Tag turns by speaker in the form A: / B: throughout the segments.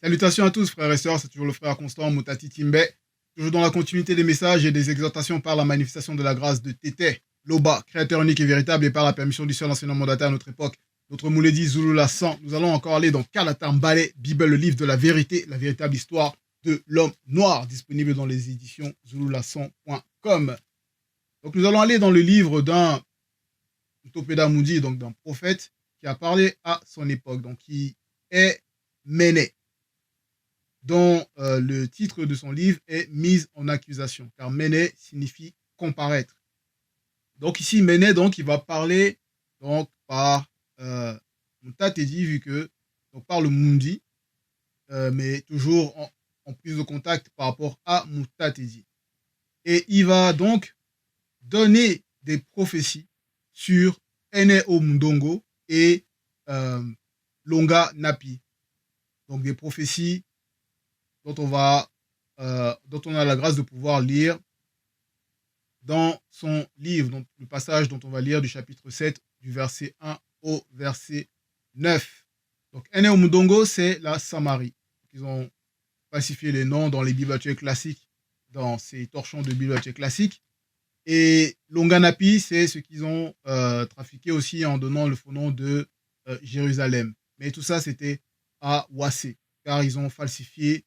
A: Salutations à tous, frères et sœurs, c'est toujours le frère Constant Moutati Timbe, toujours dans la continuité des messages et des exhortations par la manifestation de la grâce de Tété, Loba, créateur unique et véritable, et par la permission du seul enseignant mandataire à notre époque, notre Mouledi Zulu 100. Nous allons encore aller dans Kalatambale, Bible, le livre de la vérité, la véritable histoire de l'homme noir, disponible dans les éditions zulula100.com. Donc nous allons aller dans le livre d'un Topeda Moudi, donc d'un prophète qui a parlé à son époque, donc qui est Méné, dont le titre de son livre est Mise en accusation, car Méné signifie comparaître. Donc ici, Méné, donc, il va parler donc, par Moutatedi, vu que, donc par le Mundi, mais toujours en prise de contact par rapport à Moutatedi. Et il va donc donner des prophéties sur Ene Mundongo et Longa Napi. Donc des prophéties dont on a la grâce de pouvoir lire dans son livre, donc le passage dont on va lire du chapitre 7, du verset 1 au verset 9. Donc, Ene Mundongo, c'est la Samarie. Ils ont falsifié les noms dans les bibliothèques classiques, dans ces torchons de bibliothèques classiques. Et Longanapi, c'est ce qu'ils ont trafiqué aussi en donnant le faux nom de Jérusalem. Mais tout ça, c'était à Wassé, car ils ont falsifié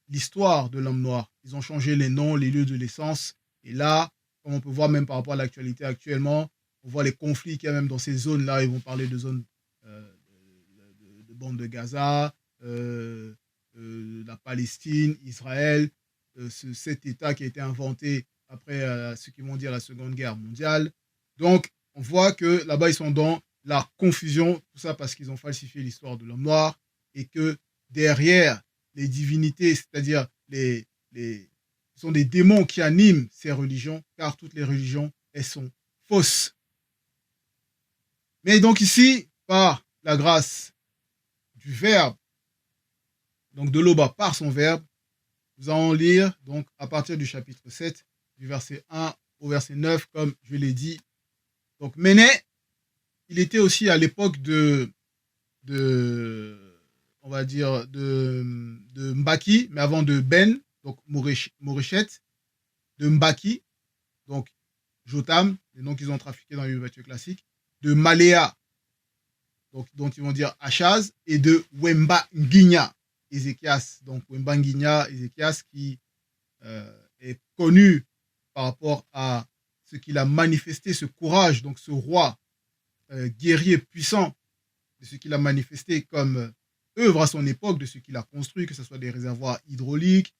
A: l'histoire de l'homme noir. Ils ont changé les noms, les lieux de naissance. Et là, comme on peut voir même par rapport à l'actualité actuellement, on voit les conflits qu'il y a même dans ces zones-là. Ils vont parler de zones de bande de Gaza, la Palestine, Israël, cet État qui a été inventé après ce qu'ils vont dire la Seconde Guerre mondiale. Donc, on voit que là-bas, ils sont dans la confusion, tout ça parce qu'ils ont falsifié l'histoire de l'homme noir et que derrière les divinités, c'est-à-dire ce sont des démons qui animent ces religions, car toutes les religions, elles sont fausses. Mais donc ici, par la grâce du Verbe, donc de l'Oba par son Verbe, nous allons lire donc à partir du chapitre 7, du verset 1 au verset 9, comme je l'ai dit. Donc Méné, il était aussi à l'époque on va dire, de Mbaki, mais avant de Ben, donc Moréchet, de Mbaki, donc Jotam, les noms qu'ils ont trafiqués dans les voitures classiques, de Maléa, donc, dont ils vont dire Achaz, et de Wemba Nginya, Ézéchias. Donc Wemba Nginya, Ézéchias, qui est connu par rapport à ce qu'il a manifesté, ce courage, donc ce roi guerrier puissant, de ce qu'il a manifesté comme œuvre à son époque, de ce qu'il a construit, que ce soit des réservoirs hydrauliques,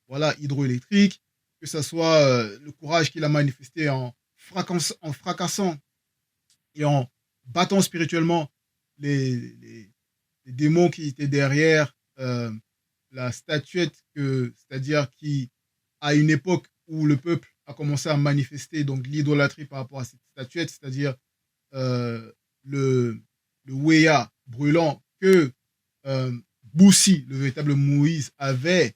A: voilà, hydroélectriques, que ce soit le courage qu'il a manifesté en fracassant et en battant spirituellement les démons qui étaient derrière la statuette, c'est-à-dire qui, à une époque où le peuple a commencé à manifester donc l'idolâtrie par rapport à cette statuette, c'est-à-dire le Wéa brûlant que Boussi, le véritable Moïse, avait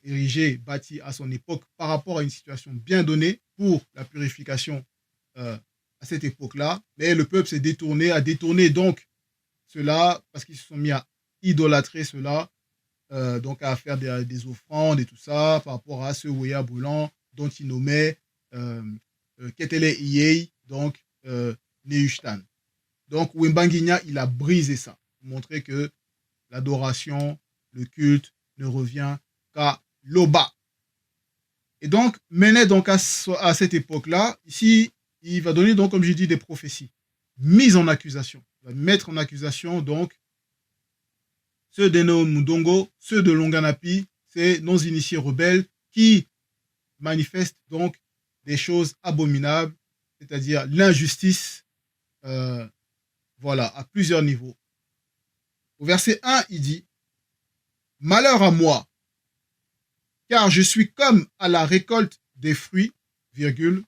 A: érigé, bâti à son époque par rapport à une situation bien donnée pour la purification à cette époque-là. Mais le peuple s'est détourné, a détourné donc cela parce qu'ils se sont mis à idolâtrer cela, donc à faire des offrandes et tout ça par rapport à ce Wéa brûlant dont il nommait Ketele Iyei, donc Neushtan. Donc Wembanguinya, il a brisé ça, pour montrer que l'adoration, le culte ne revient qu'à l'Oba. Et donc, Méné, donc à cette époque-là, ici, il va donner, donc, comme j'ai dit, des prophéties, mises en accusation. Il va mettre en accusation, donc, ceux d'Eno Mundongo, ceux de Longanapi, ces non-initiés rebelles qui manifestent donc des choses abominables, c'est-à-dire l'injustice, voilà, à plusieurs niveaux. Au verset 1, il dit « Malheur à moi, car je suis comme à la récolte des fruits, virgule,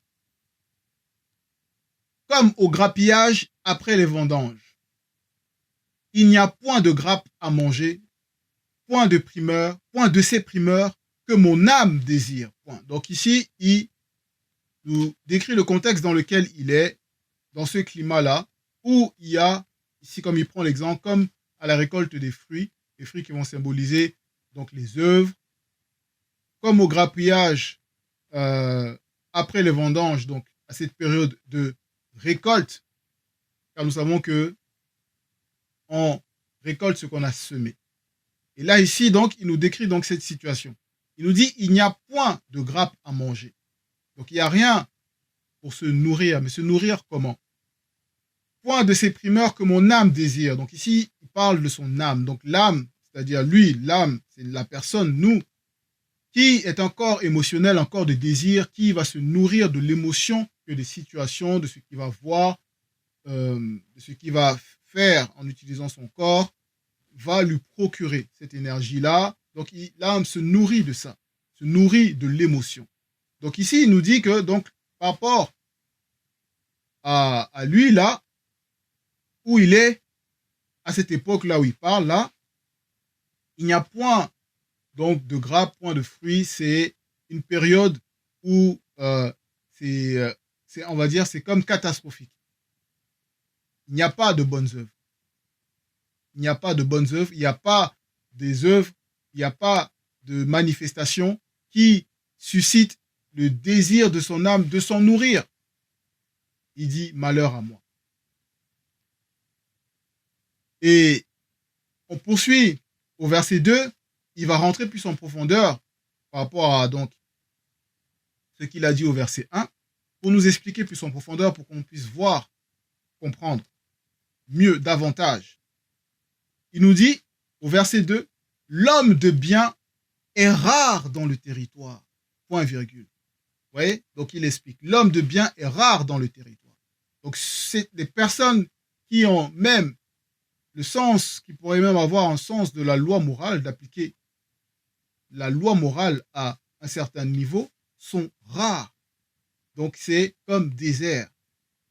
A: comme au grappillage après les vendanges. Il n'y a point de grappe à manger, point de primeur, point de ces primeurs que mon âme désire. » Point. Donc ici, il nous décrit le contexte dans lequel il est, dans ce climat-là, où il y a, ici comme il prend l'exemple, comme à la récolte des fruits, les fruits qui vont symboliser donc les œuvres, comme au grappillage après les vendanges, donc à cette période de récolte, car nous savons que on récolte ce qu'on a semé. Et là, ici, donc, il nous décrit donc cette situation. Il nous dit, il n'y a point de grappe à manger. Donc, il n'y a rien pour se nourrir. Mais se nourrir comment? Point de ces primeurs que mon âme désire. Donc, ici, il parle de son âme. Donc, l'âme, c'est-à-dire lui, l'âme, c'est la personne, nous, qui est un corps émotionnel, un corps de désir, qui va se nourrir de l'émotion que des situations, de ce qu'il va voir, de ce qu'il va faire en utilisant son corps, va lui procurer cette énergie-là. Donc, l'âme se nourrit de ça, se nourrit de l'émotion. Donc, ici, il nous dit que, donc, par rapport à lui, là, où il est, à cette époque-là où il parle, là, il n'y a point, donc, de grappes, point de fruits. C'est une période où on va dire, c'est comme catastrophique. Il n'y a pas de bonnes œuvres. Il n'y a pas de bonnes œuvres, il n'y a pas des œuvres, il n'y a pas de manifestations qui suscitent le désir de son âme de s'en nourrir. Il dit malheur à moi. Et on poursuit au verset 2, il va rentrer plus en profondeur par rapport à donc ce qu'il a dit au verset 1 pour nous expliquer plus en profondeur pour qu'on puisse voir, comprendre mieux, davantage. Il nous dit, au verset 2, l'homme de bien est rare dans le territoire. Point virgule. Vous voyez? Donc il explique, l'homme de bien est rare dans le territoire. Donc c'est des personnes qui ont même le sens, qui pourraient même avoir un sens de la loi morale, d'appliquer la loi morale à un certain niveau, sont rares. Donc c'est comme désert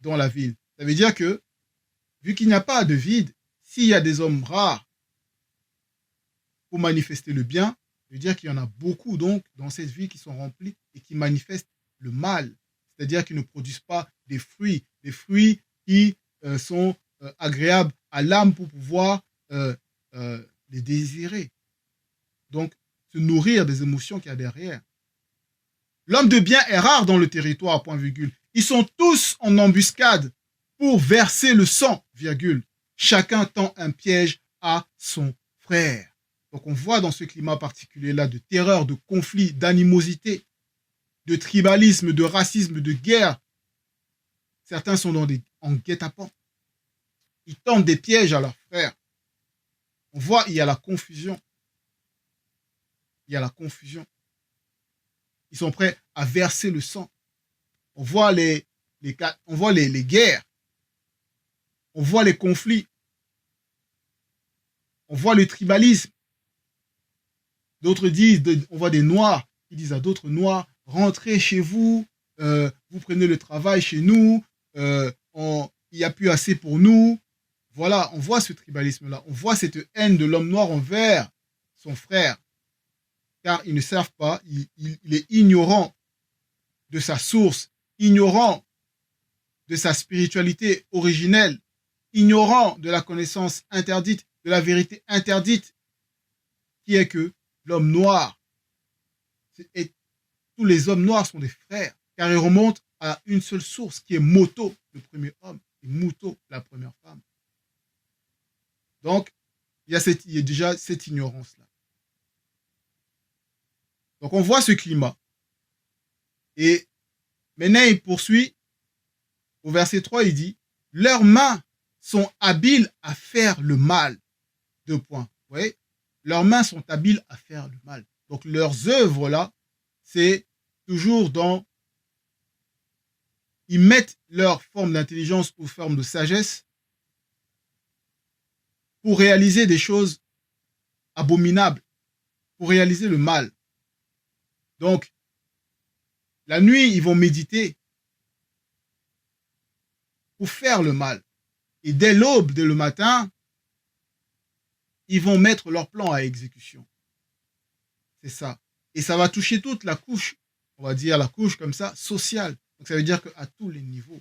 A: dans la ville. Ça veut dire que, vu qu'il n'y a pas de vide, s'il y a des hommes rares pour manifester le bien, ça veut dire qu'il y en a beaucoup donc dans cette vie qui sont remplis et qui manifestent le mal. C'est-à-dire qu'ils ne produisent pas des fruits qui sont agréables à l'âme pour pouvoir les désirer. Donc, se nourrir des émotions qu'il y a derrière. L'homme de bien est rare dans le territoire, point virgule. Ils sont tous en embuscade pour verser le sang, virgule. Chacun tend un piège à son frère. Donc on voit dans ce climat particulier-là de terreur, de conflit, d'animosité, de tribalisme, de racisme, de guerre. Certains sont en guet-apens. Ils tendent des pièges à leurs frères. On voit, il y a la confusion. Il y a la confusion. Ils sont prêts à verser le sang. On voit les guerres. On voit les conflits. On voit le tribalisme. D'autres disent, on voit des Noirs qui disent à d'autres Noirs, rentrez chez vous, vous prenez le travail chez nous, il n'y a plus assez pour nous. Voilà, on voit ce tribalisme-là. On voit cette haine de l'homme noir envers son frère. Car ils ne savent pas, il est ignorant de sa source, ignorant de sa spiritualité originelle, ignorant de la connaissance interdite, de la vérité interdite, qui est que l'homme noir, et tous les hommes noirs sont des frères, car ils remontent à une seule source, qui est Moto, le premier homme, et Muto, la première femme. Donc, il y a déjà cette ignorance-là. Donc, on voit ce climat. Et maintenant, il poursuit. Au verset 3, il dit, leurs mains sont habiles à faire le mal. Deux points. Vous voyez? Leurs mains sont habiles à faire le mal. Donc, leurs œuvres, là, c'est toujours dans... Ils mettent leur forme d'intelligence ou forme de sagesse pour réaliser des choses abominables, pour réaliser le mal. Donc, la nuit, ils vont méditer pour faire le mal. Et dès l'aube, dès le matin, ils vont mettre leur plan à exécution. C'est ça. Et ça va toucher toute la couche, on va dire la couche comme ça, sociale. Donc ça veut dire qu'à tous les niveaux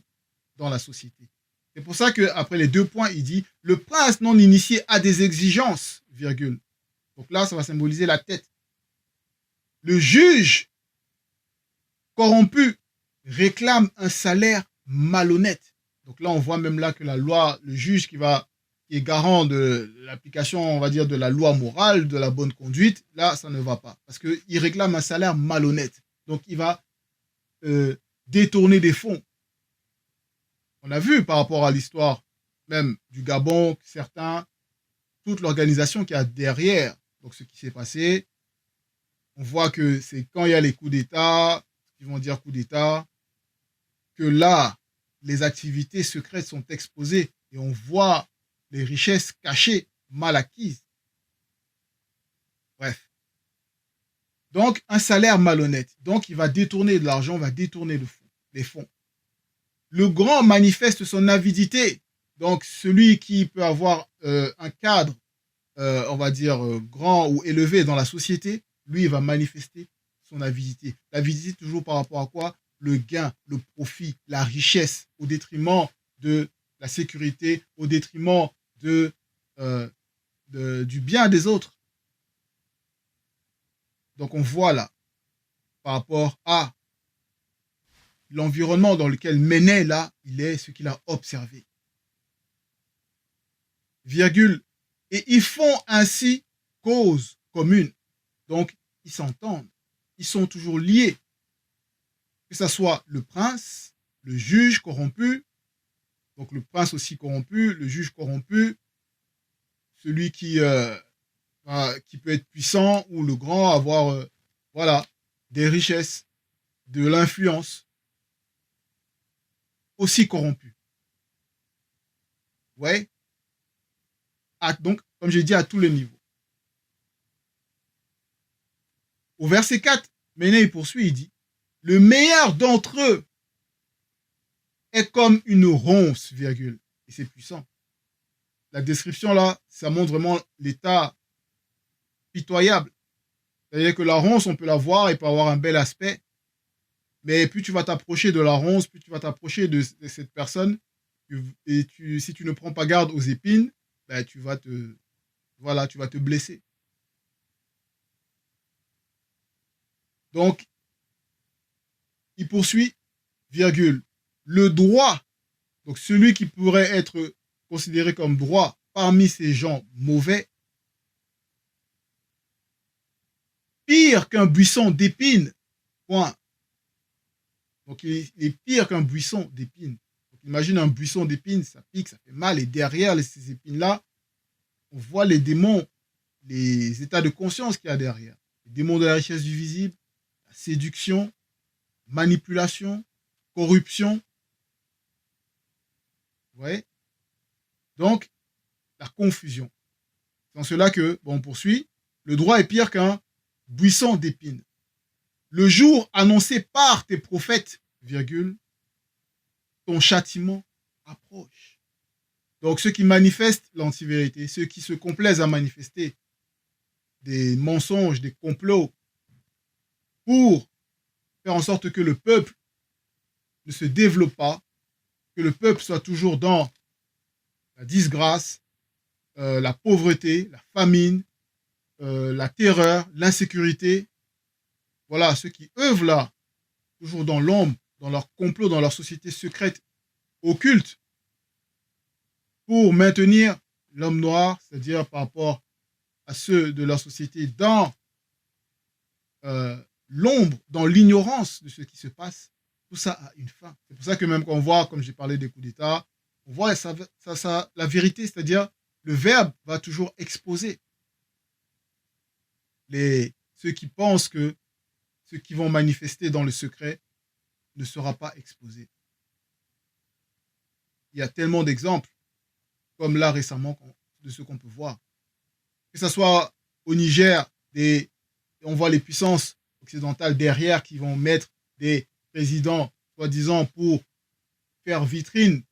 A: dans la société. C'est pour ça qu'après les 2 points, il dit, le prince non initié a des exigences, virgule. Donc là, ça va symboliser la tête. Le juge corrompu réclame un salaire malhonnête. Donc là, on voit même là que la loi, le juge qui est garant de l'application, on va dire, de la loi morale, de la bonne conduite, là, ça ne va pas. Parce qu'il réclame un salaire malhonnête. Donc, il va détourner des fonds. On a vu par rapport à l'histoire même du Gabon, certains, toute l'organisation qui a derrière, donc ce qui s'est passé, on voit que c'est quand il y a les coups d'État, ils vont dire coups d'État, que là, les activités secrètes sont exposées et on voit les richesses cachées, mal acquises. Bref. Donc, un salaire malhonnête. Donc, il va détourner de l'argent, va détourner les fonds. Le grand manifeste son avidité. Donc, celui qui peut avoir un cadre, on va dire, grand ou élevé dans la société, lui, il va manifester son avidité. L'avidité, toujours par rapport à quoi? Le gain, le profit, la richesse, au détriment de la sécurité, au détriment du bien des autres. Donc, on voit là, par rapport à l'environnement dans lequel Ménet, là, il est ce qu'il a observé. Virgule. Et ils font ainsi cause commune. Donc, ils s'entendent. Ils sont toujours liés. Que ce soit le prince, le juge corrompu, donc le prince aussi corrompu, le juge corrompu, celui qui peut être puissant ou le grand, avoir voilà, des richesses, de l'influence, aussi corrompu. Ouais. Donc, comme j'ai dit, à tous les niveaux. Au verset 4, Méné il poursuit, il dit, le meilleur d'entre eux est comme une ronce, virgule. Et c'est puissant. La description là, ça montre vraiment l'état pitoyable. C'est-à-dire que la ronce, on peut la voir, elle peut avoir un bel aspect, mais plus tu vas t'approcher de la ronce, plus tu vas t'approcher de cette personne, si tu ne prends pas garde aux épines, ben, tu vas te blesser. Donc, il poursuit, virgule, le droit, donc celui qui pourrait être considéré comme droit parmi ces gens mauvais, pire qu'un buisson d'épines, point. Donc, il est pire qu'un buisson d'épines. Donc, imagine un buisson d'épines, ça pique, ça fait mal, et derrière ces épines-là, on voit les démons, les états de conscience qu'il y a derrière. Les démons de la richesse du visible, la séduction, manipulation, corruption. Vous voyez? Donc, la confusion. C'est en cela que, bon, on poursuit, le droit est pire qu'un buisson d'épines. Le jour annoncé par tes prophètes, virgule, ton châtiment approche. Donc, ceux qui manifestent l'antivérité, ceux qui se complaisent à manifester des mensonges, des complots, pour faire en sorte que le peuple ne se développe pas, que le peuple soit toujours dans la disgrâce, la pauvreté, la famine, la terreur, l'insécurité. Voilà, ceux qui œuvrent là, toujours dans l'ombre, dans leur complot, dans leur société secrète, occulte, pour maintenir l'homme noir, c'est-à-dire par rapport à ceux de leur société, dans l'ombre, dans l'ignorance de ce qui se passe. Tout ça a une fin. C'est pour ça que même quand on voit, comme j'ai parlé des coups d'État, on voit la vérité, c'est-à-dire le verbe va toujours exposer ceux qui pensent que ceux qui vont manifester dans le secret ne sera pas exposé. Il y a tellement d'exemples, comme là récemment, de ce qu'on peut voir. Que ce soit au Niger, on voit les puissances occidentales derrière qui vont mettre des présidents, soi-disant, pour faire vitrine,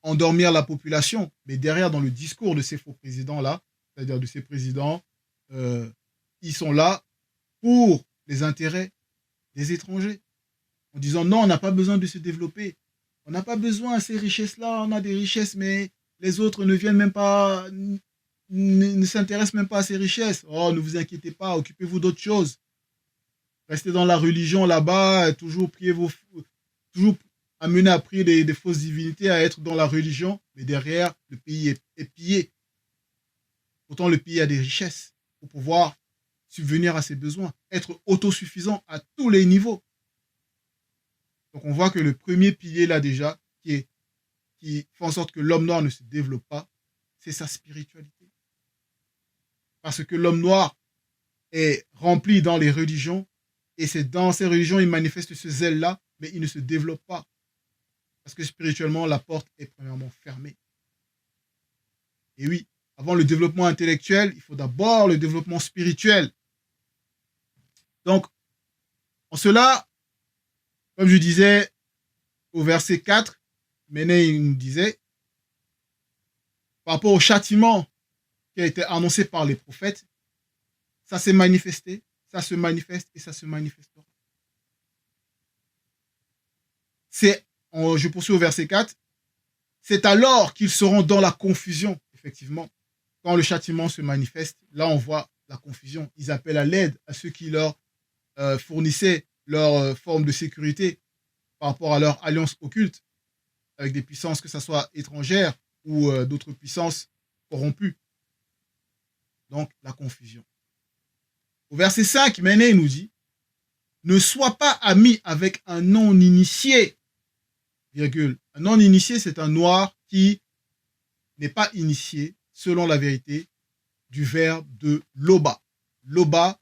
A: endormir la population. Mais derrière, dans le discours de ces faux présidents-là, c'est-à-dire de ces présidents, ils sont là pour les intérêts des étrangers. En disant non, on n'a pas besoin de se développer. On n'a pas besoin de ces richesses-là. On a des richesses, mais les autres ne viennent même pas ne s'intéresse même pas à ses richesses. Oh, ne vous inquiétez pas, occupez-vous d'autres choses. Restez dans la religion là-bas, toujours toujours amené à prier des fausses divinités, à être dans la religion, mais derrière, le pays est pillé. Pourtant, le pays a des richesses pour pouvoir subvenir à ses besoins, être autosuffisant à tous les niveaux. Donc on voit que le premier pilier là déjà, qui fait en sorte que l'homme noir ne se développe pas, c'est sa spiritualité. Parce que l'homme noir est rempli dans les religions, et c'est dans ces religions il manifeste ce zèle-là, mais il ne se développe pas. Parce que spirituellement, la porte est premièrement fermée. Et oui, avant le développement intellectuel, il faut d'abord le développement spirituel. Donc, en cela, comme je disais au verset 4, Méné il nous disait, par rapport au châtiment qui a été annoncé par les prophètes, ça s'est manifesté, ça se manifeste et ça se manifestera. Je poursuis au verset 4, c'est alors qu'ils seront dans la confusion, effectivement. Quand le châtiment se manifeste, là on voit la confusion. Ils appellent à l'aide à ceux qui leur fournissaient leur forme de sécurité par rapport à leur alliance occulte avec des puissances, que ce soit étrangères ou d'autres puissances corrompues. Donc, la confusion. Au verset 5, Méné nous dit, ne sois pas ami avec un non-initié, virgule. Un non-initié, c'est un noir qui n'est pas initié, selon la vérité, du verbe de Loba. Loba,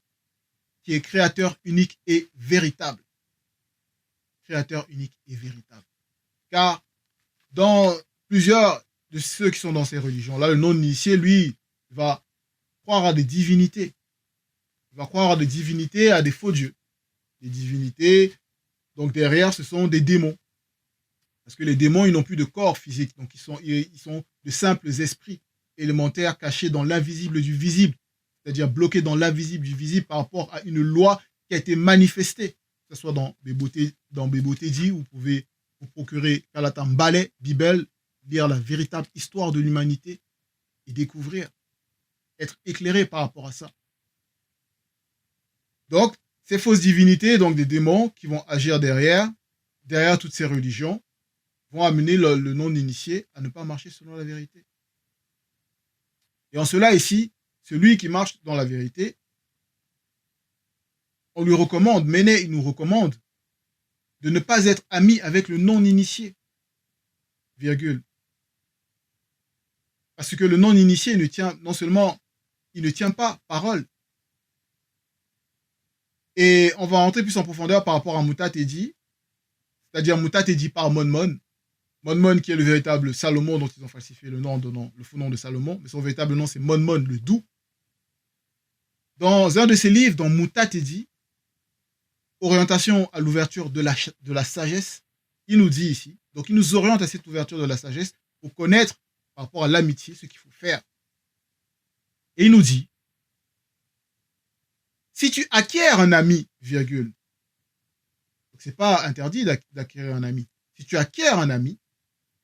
A: qui est créateur unique et véritable. Créateur unique et véritable. Car dans plusieurs de ceux qui sont dans ces religions-là, le non-initié, lui, va croire à des divinités. Il va croire à des divinités, à des faux dieux. Des divinités, donc derrière, ce sont des démons. Parce que les démons, ils n'ont plus de corps physique, donc ils sont de simples esprits élémentaires cachés dans l'invisible du visible, c'est-à-dire bloqués dans l'invisible du visible par rapport à une loi qui a été manifestée. Que ce soit dans Bebo Teddy, vous pouvez vous procurer Kalatan Ballet, Bible, lire la véritable histoire de l'humanité et découvrir, être éclairé par rapport à ça. Donc, ces fausses divinités, donc des démons qui vont agir derrière toutes ces religions, vont amener le non-initié à ne pas marcher selon la vérité. Et en cela ici, celui qui marche dans la vérité, on lui recommande, Méné, il nous recommande de ne pas être ami avec le non-initié, virgule. Parce que le non-initié non seulement il ne tient pas parole, et on va rentrer plus en profondeur par rapport à Mouta Teddy, c'est-à-dire Mouta Teddy par Monmon. Monmon qui est le véritable Salomon dont ils ont falsifié le nom, donnant le faux nom de Salomon, mais son véritable nom c'est Monmon le Doux. Dans un de ses livres, dans Mouta Teddy, Orientation à l'ouverture de la sagesse, il nous dit ici, donc il nous oriente à cette ouverture de la sagesse pour connaître par rapport à l'amitié ce qu'il faut faire. Et il nous dit, si tu acquiers un ami, virgule, c'est pas interdit d'acquérir un ami. Si tu acquiers un ami,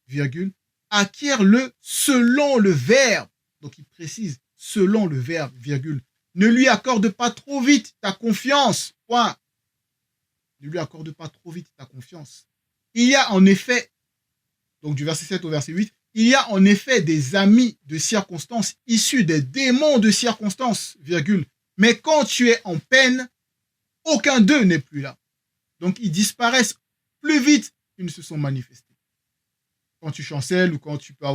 A: virgule, acquiers-le selon le verbe. Donc il précise, selon le verbe, virgule. Ne lui accorde pas trop vite ta confiance, point. Ne lui accorde pas trop vite ta confiance. Il y a en effet, donc du verset 7 au verset 8, il y a en effet des amis de circonstances issus des démons de circonstances, virgule. Mais quand tu es en peine, aucun d'eux n'est plus là. Donc ils disparaissent plus vite qu'ils ne se sont manifestés. Quand tu chancelles ou quand tu peux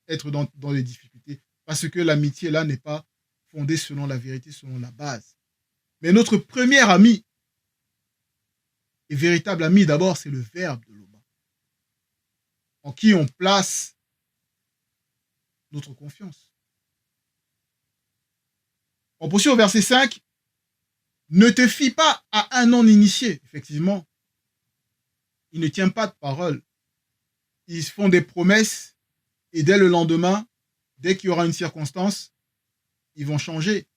A: être dans les difficultés, parce que l'amitié là n'est pas fondée selon la vérité, selon la base. Mais notre premier ami, et véritable ami d'abord, c'est le verbe de Loba, en qui on place notre confiance. On poursuit au verset 5. Ne te fie pas à un non-initié. Effectivement, il ne tient pas de parole. Ils font des promesses et dès le lendemain, dès qu'il y aura une circonstance, ils vont changer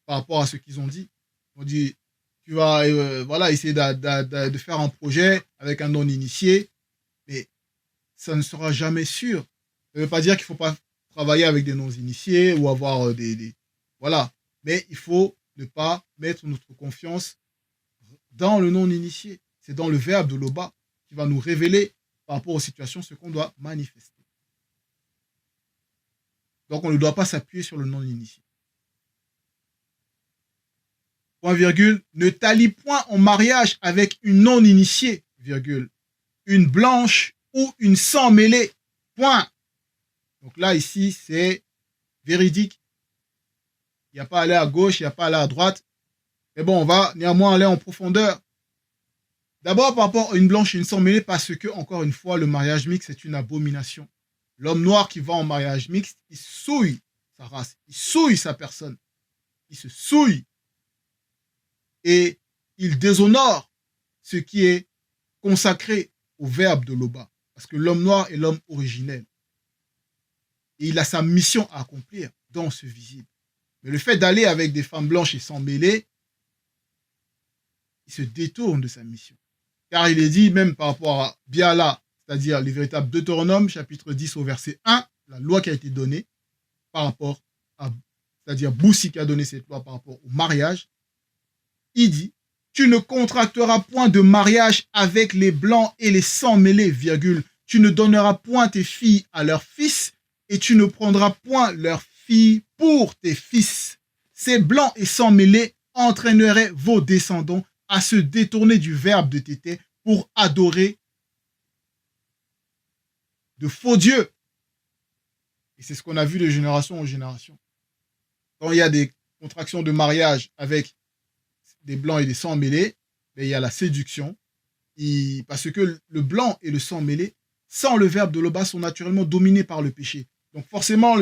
A: par rapport à ce qu'ils ont dit. On dit, tu vas essayer de faire un projet avec un non-initié, mais ça ne sera jamais sûr. Ça ne veut pas dire qu'il ne faut pas travailler avec des non-initiés ou avoir Voilà. Mais il faut ne pas mettre notre confiance dans le non-initié. C'est dans le verbe de Loba qui va nous révéler par rapport aux situations ce qu'on doit manifester. Donc on ne doit pas s'appuyer sur le non-initié. Point virgule, ne t'allie point en mariage avec une non-initiée, virgule, une blanche ou une sans mêlée. Point. Donc là, ici, c'est véridique. Il n'y a pas à aller à gauche, il n'y a pas à aller à droite. Mais bon, on va néanmoins aller en profondeur. D'abord, par rapport à une blanche et une sans mêlée, parce que, encore une fois, le mariage mixte, c'est une abomination. L'homme noir qui va en mariage mixte, il souille sa race, il souille sa personne, il se souille et il déshonore ce qui est consacré au verbe de Loba. Parce que l'homme noir est l'homme originel. Et il a sa mission à accomplir dans ce visible. Mais le fait d'aller avec des femmes blanches et sans mêlée, il se détourne de sa mission. Car il est dit, même par rapport à Biala, c'est-à-dire les véritables Deutéronome, chapitre 10 au verset 1, la loi qui a été donnée par rapport à, c'est-à-dire Boussi qui a donné cette loi par rapport au mariage, il dit, tu ne contracteras point de mariage avec les blancs et les sans mêlés, virgule. Tu ne donneras point tes filles à leurs fils et tu ne prendras point leurs filles pour tes fils. Ces blancs et sans mêlés entraîneraient vos descendants à se détourner du verbe de Tété pour adorer de faux dieux. Et c'est ce qu'on a vu de génération en génération. Quand il y a des contractions de mariage avec des blancs et des sans mêlés, il y a la séduction. Parce que le blanc et le sans mêlé, sans le verbe de Loba, sont naturellement dominés par le péché. Donc forcément,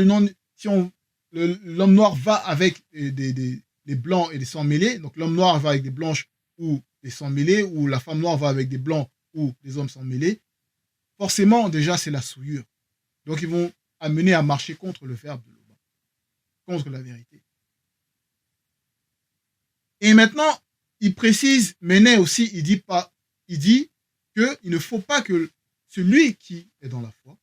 A: si l'homme noir va avec des blancs et des sans mêlés, donc l'homme noir va avec des blanches ou des sans mêlés, ou la femme noire va avec des blancs ou des hommes sans mêlés, forcément, déjà, c'est la souillure. Donc, ils vont amener à marcher contre le verbe de Loba, contre la vérité. Et maintenant, il précise, Méné aussi, il dit qu'il ne faut pas que celui qui est dans la foi,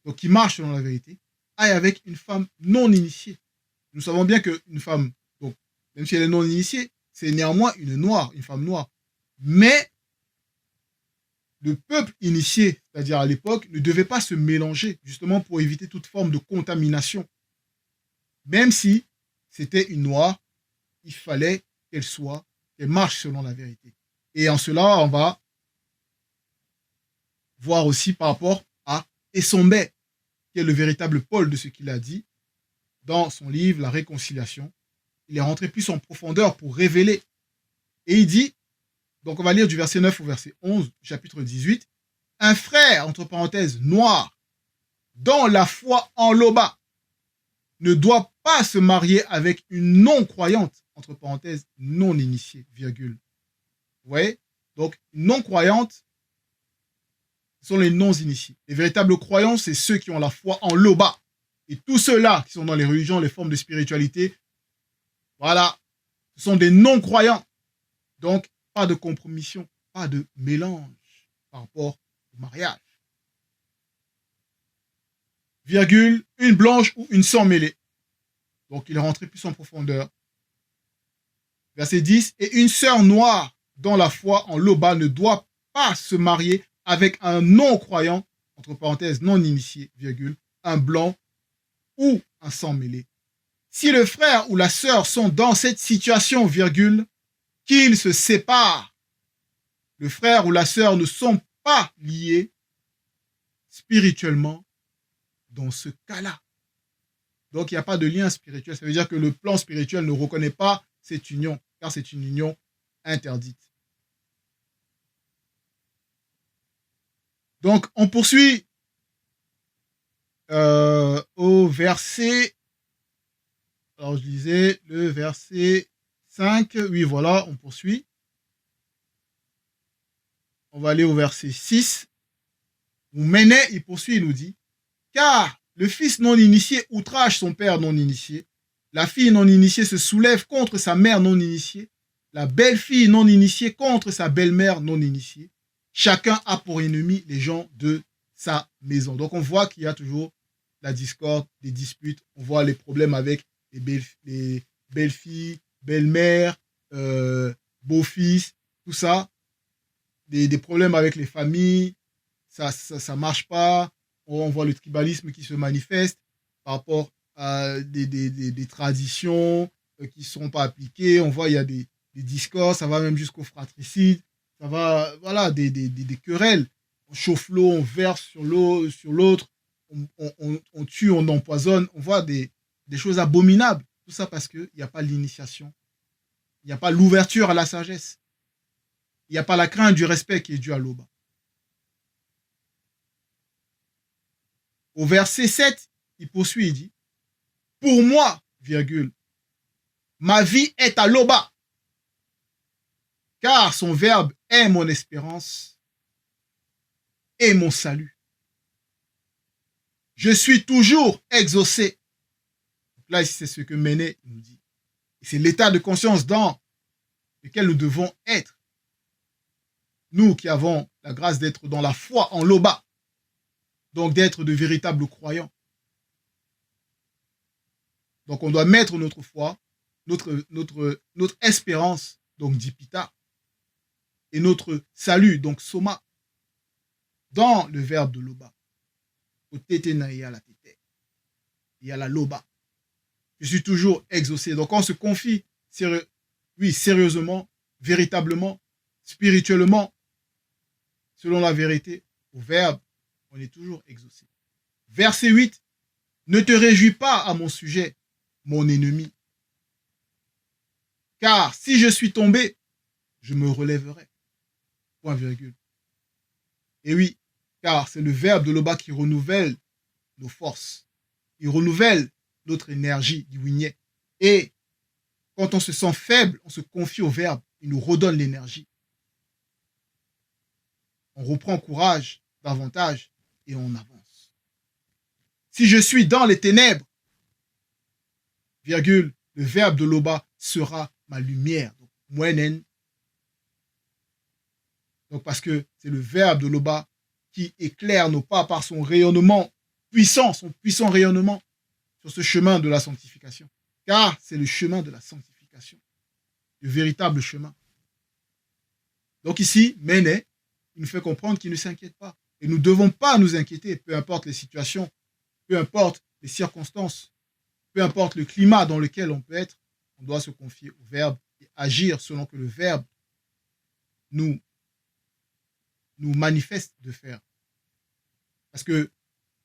A: donc qui marche selon la vérité, aille avec une femme non initiée. Nous savons bien qu'une femme, donc, même si elle est non initiée, c'est néanmoins une femme noire. Mais le peuple initié, c'est-à-dire à l'époque, ne devait pas se mélanger, justement pour éviter toute forme de contamination. Même si c'était une noire, il fallait qu'elle marche selon la vérité. Et en cela, on va voir aussi par rapport à Essombe, qui est le véritable pôle de ce qu'il a dit dans son livre La Réconciliation. Il est rentré plus en profondeur pour révéler. Et il dit, donc on va lire du verset 9 au verset 11, chapitre 18, un frère, entre parenthèses, noir, dans la foi en Loba, ne doit pas se marier avec une non-croyante, entre parenthèses, non initiée, virgule. Vous voyez? Donc, non-croyante, ce sont les non-initiés. Les véritables croyants, c'est ceux qui ont la foi en Loba. Et tous ceux-là qui sont dans les religions, les formes de spiritualité, voilà, ce sont des non-croyants. Donc, pas de compromission, pas de mélange par rapport au mariage. Virgule, une blanche ou une sans mêlée. Donc, il est rentré plus en profondeur. Verset 10, et une sœur noire dans la foi en Loba ne doit pas se marier avec un non-croyant, entre parenthèses, non initié, virgule, un blanc ou un sans mêlé. Si le frère ou la sœur sont dans cette situation, virgule, qu'ils se séparent. Le frère ou la sœur ne sont pas liés spirituellement dans ce cas-là. Donc, il n'y a pas de lien spirituel. Ça veut dire que le plan spirituel ne reconnaît pas cette union, car c'est une union interdite. Donc, on poursuit au verset, alors je disais le verset 5, oui voilà, on poursuit. On va aller au verset 6. Où Méné, il poursuit, il nous dit, car le fils non initié outrage son père non initié, la fille non initiée se soulève contre sa mère non initiée, la belle-fille non initiée contre sa belle-mère non initiée. Chacun a pour ennemi les gens de sa maison. Donc on voit qu'il y a toujours la discorde, des disputes. On voit les problèmes avec les belles-filles, belles-mères, beaux-fils, tout ça. Des problèmes avec les familles, ça marche pas. On voit le tribalisme qui se manifeste par rapport à des traditions qui ne sont pas appliquées. On voit il y a des discours, ça va même jusqu'au fratricide. Ça va, voilà, des querelles. On chauffe l'eau, on verse sur l'autre, on tue, on empoisonne. On voit des choses abominables. Tout ça parce qu'il n'y a pas l'initiation. Il n'y a pas l'ouverture à la sagesse. Il n'y a pas la crainte du respect qui est dû à l'Oba. Au verset 7, il poursuit, il dit, pour moi, virgule, ma vie est à l'Oba, car son verbe est mon espérance et mon salut. Je suis toujours exaucé. Donc là, c'est ce que Méné nous dit. Et c'est l'état de conscience dans lequel nous devons être. Nous qui avons la grâce d'être dans la foi en l'Oba, donc d'être de véritables croyants. Donc on doit mettre notre foi, notre espérance, donc Dipita, et notre salut, donc Soma, dans le verbe de l'Oba. Au Téténa, il y a la Tété, il y a la Loba. Je suis toujours exaucé. Donc on se confie, sérieusement, véritablement, spirituellement, selon la vérité, au verbe, on est toujours exaucé. Verset 8, ne te réjouis pas à mon sujet, mon ennemi. Car si je suis tombé, je me relèverai. Point virgule. Et oui, car c'est le verbe de l'Oba qui renouvelle nos forces. Il renouvelle notre énergie du Wigné. Et quand on se sent faible, on se confie au verbe. Il nous redonne l'énergie. On reprend courage davantage et on avance. Si je suis dans les ténèbres, virgule, le verbe de l'Oba sera ma lumière. Donc, moenen. Donc, parce que c'est le verbe de l'Oba qui éclaire nos pas par son rayonnement puissant, son puissant rayonnement sur ce chemin de la sanctification. Car c'est le chemin de la sanctification, le véritable chemin. Donc ici, Méné, il nous fait comprendre qu'il ne s'inquiète pas. Et nous ne devons pas nous inquiéter, peu importe les situations, peu importe les circonstances, peu importe le climat dans lequel on peut être, on doit se confier au verbe et agir selon que le verbe nous manifeste de faire. Parce que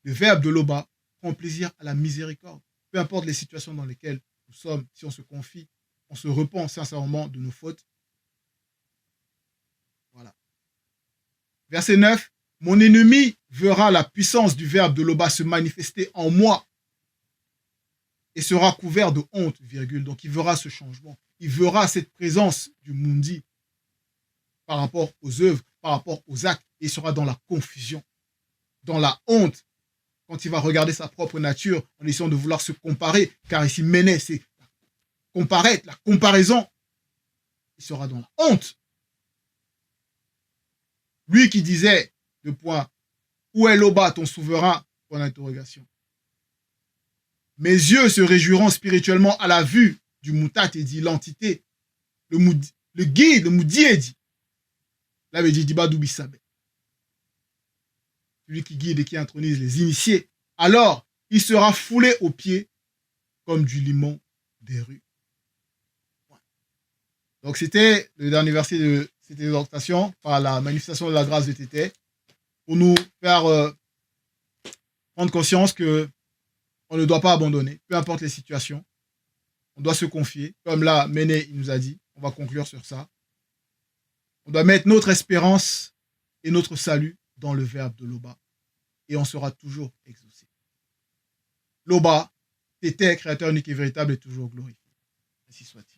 A: le verbe de l'Oba prend plaisir à la miséricorde. Peu importe les situations dans lesquelles nous sommes, si on se confie, on se repent sincèrement de nos fautes. Voilà. Verset 9. Mon ennemi verra la puissance du verbe de l'Oba se manifester en moi et sera couvert de honte, virgule. Donc il verra ce changement. Il verra cette présence du Mundi par rapport aux œuvres, par rapport aux actes, et il sera dans la confusion, dans la honte, quand il va regarder sa propre nature en essayant de vouloir se comparer, car ici, Méné, c'est comparaître, la comparaison. Il sera dans la honte. Lui qui disait, où est l'Oba, ton souverain? Point d'interrogation. Mes yeux se réjouiront spirituellement à la vue du Moutat et dit l'entité, le guide, le Moudi. Là, il dit Dibadou Bissabe. Celui qui guide et qui intronise les initiés. Alors, il sera foulé aux pieds comme du limon des rues. Donc, c'était le dernier verset de cette exhortation par la manifestation de la grâce de Tété pour nous faire prendre conscience que on ne doit pas abandonner, peu importe les situations. On doit se confier. Comme là, Méné, il nous a dit, on va conclure sur ça. On doit mettre notre espérance et notre salut dans le verbe de l'Oba. Et on sera toujours exaucé. L'Oba, Tété, créateur unique et véritable, est toujours glorifié. Ainsi soit-il.